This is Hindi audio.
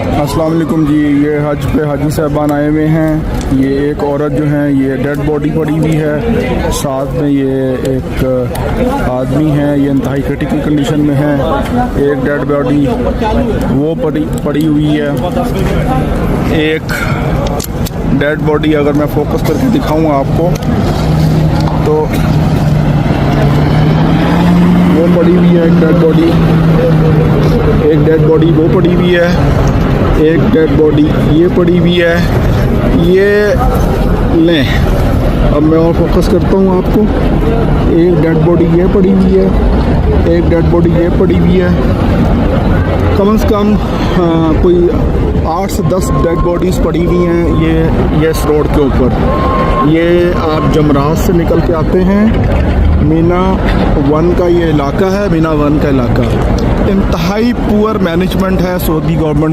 अस्सलाम वालेकुम जी। ये हज पे हाजी साहबान आए हुए हैं। ये एक औरत जो है ये डेड बॉडी पड़ी हुई है, साथ में ये एक आदमी है, ये इंतहाई क्रिटिकल कंडीशन में है। एक डेड बॉडी वो पड़ी हुई है। एक डेड बॉडी अगर मैं फोकस करके दिखाऊं आपको तो वो पड़ी हुई है, एक डेड बॉडी। एक डेड बॉडी वो पड़ी हुई है, एक डेड बॉडी ये पड़ी हुई है। ये लें, अब मैं और फोकस करता हूँ आपको। एक डेड बॉडी ये पड़ी हुई है, एक डेड बॉडी ये पड़ी हुई है। कम से कम कोई 8 से 10 डेड बॉडीज़ पड़ी हुई हैं ये इस रोड के ऊपर। ये आप जमरात से निकल के आते हैं, मीना 1 का ये इलाका है, मीना 1 का इलाका। इंतहाई पुअर मैनेजमेंट है सऊदी गवर्नमेंट।